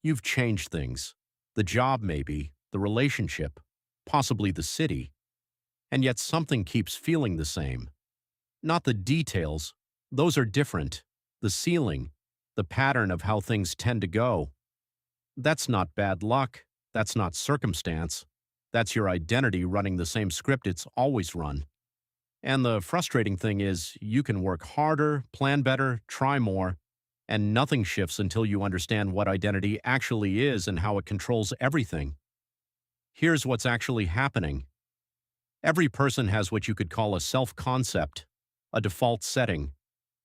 You've changed things. The job maybe, the relationship, possibly the city, and yet something keeps feeling the same. Not the details, those are different. The ceiling, the pattern of how things tend to go. That's not bad luck, that's not circumstance. That's your identity running the same script it's always run. And the frustrating thing is, you can work harder, plan better, try more, and nothing shifts until you understand what identity actually is and how it controls everything. Here's what's actually happening. Every person has what you could call a self-concept, a default setting,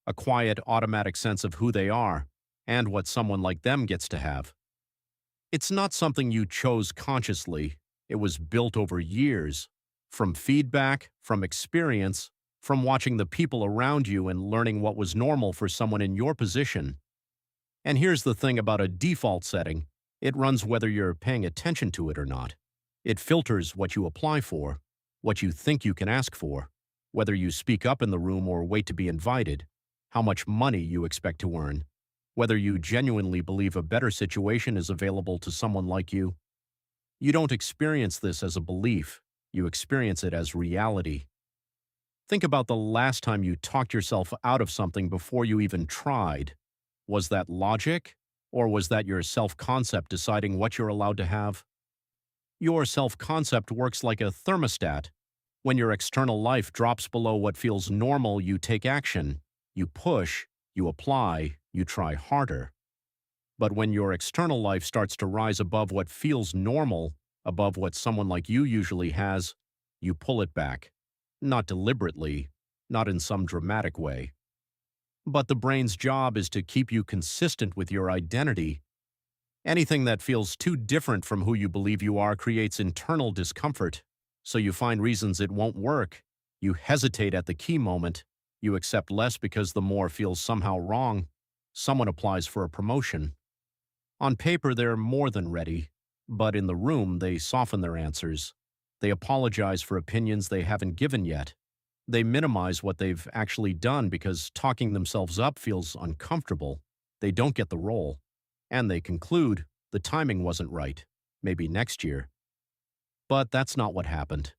a quiet, automatic sense of who they are, and what someone like them gets to have. It's not something you chose consciously. It was built over years, from feedback, from experience, from watching the people around you and learning what was normal for someone in your position. And here's the thing about a default setting. It runs whether you're paying attention to it or not. It filters what you apply for, what you think you can ask for, whether you speak up in the room or wait to be invited, how much money you expect to earn, whether you genuinely believe a better situation is available to someone like you. You don't experience this as a belief, you experience it as reality. Think about the last time you talked yourself out of something before you even tried. Was that logic, or was that your self-concept deciding what you're allowed to have? Your self-concept works like a thermostat. When your external life drops below what feels normal, you take action. You push, you apply, you try harder. But when your external life starts to rise above what feels normal, above what someone like you usually has, you pull it back. Not deliberately, not in some dramatic way. But the brain's job is to keep you consistent with your identity. Anything that feels too different from who you believe you are creates internal discomfort, so you find reasons it won't work. You hesitate at the key moment. You accept less because the more feels somehow wrong. Someone applies for a promotion. On paper, they're more than ready, but in the room, they soften their answers. They apologize for opinions they haven't given yet. They minimize what they've actually done because talking themselves up feels uncomfortable. They don't get the role. And they conclude, the timing wasn't right. Maybe next year. But that's not what happened.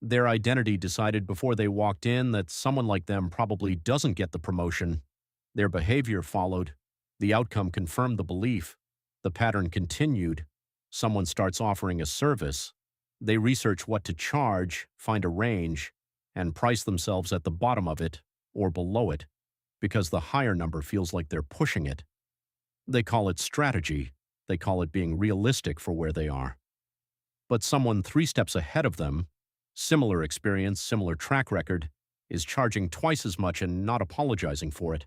Their identity decided before they walked in that someone like them probably doesn't get the promotion. Their behavior followed. The outcome confirmed the belief. The pattern continued. Someone starts offering a service. They research what to charge, find a range, and price themselves at the bottom of it or below it, because the higher number feels like they're pushing it. They call it strategy. They call it being realistic for where they are. But someone 3 steps ahead of them, similar experience, similar track record, is charging twice as much and not apologizing for it.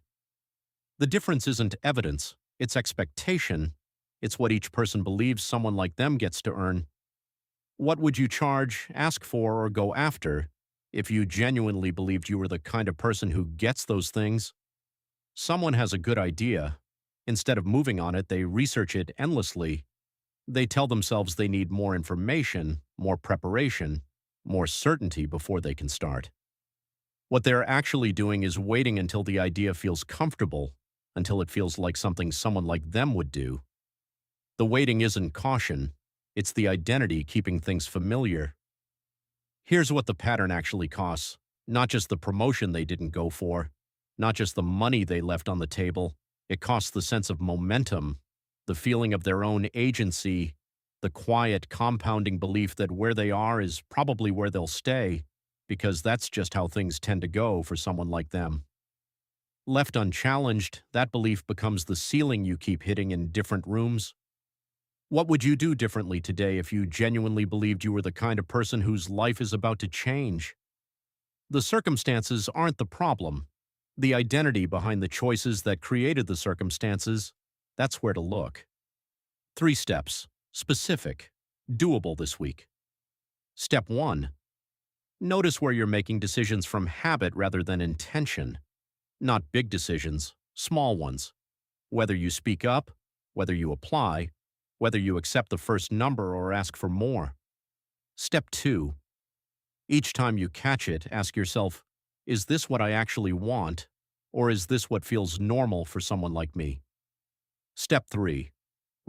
The difference isn't evidence, it's expectation. It's what each person believes someone like them gets to earn. What would you charge, ask for, or go after if you genuinely believed you were the kind of person who gets those things? Someone has a good idea. Instead of moving on it, they research it endlessly. They tell themselves they need more information, more preparation, more certainty before they can start. What they're actually doing is waiting until the idea feels comfortable, until it feels like something someone like them would do. The waiting isn't caution, it's the identity keeping things familiar. Here's what the pattern actually costs, not just the promotion they didn't go for, not just the money they left on the table. It costs the sense of momentum, the feeling of their own agency, the quiet, compounding belief that where they are is probably where they'll stay, because that's just how things tend to go for someone like them. Left unchallenged, that belief becomes the ceiling you keep hitting in different rooms. What would you do differently today if you genuinely believed you were the kind of person whose life is about to change? The circumstances aren't the problem. The identity behind the choices that created the circumstances, that's where to look. 3 steps, specific, doable this week. Step 1. Notice where you're making decisions from habit rather than intention. Not big decisions, small ones. Whether you speak up, whether you apply, whether you accept the first number or ask for more. Step 2. Each time you catch it, ask yourself, is this what I actually want, or is this what feels normal for someone like me? Step 3.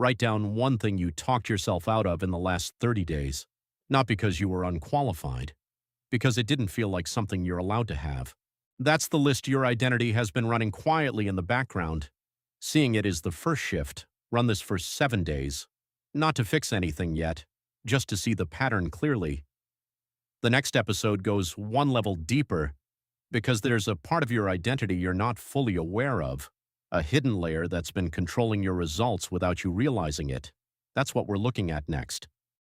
Write down one thing you talked yourself out of in the last 30 days. Not because you were unqualified, because it didn't feel like something you're allowed to have. That's the list your identity has been running quietly in the background. Seeing it is the first shift. Run this for 7 days. Not to fix anything yet, just to see the pattern clearly. The next episode goes one level deeper because there's a part of your identity you're not fully aware of, a hidden layer that's been controlling your results without you realizing it. That's what we're looking at next.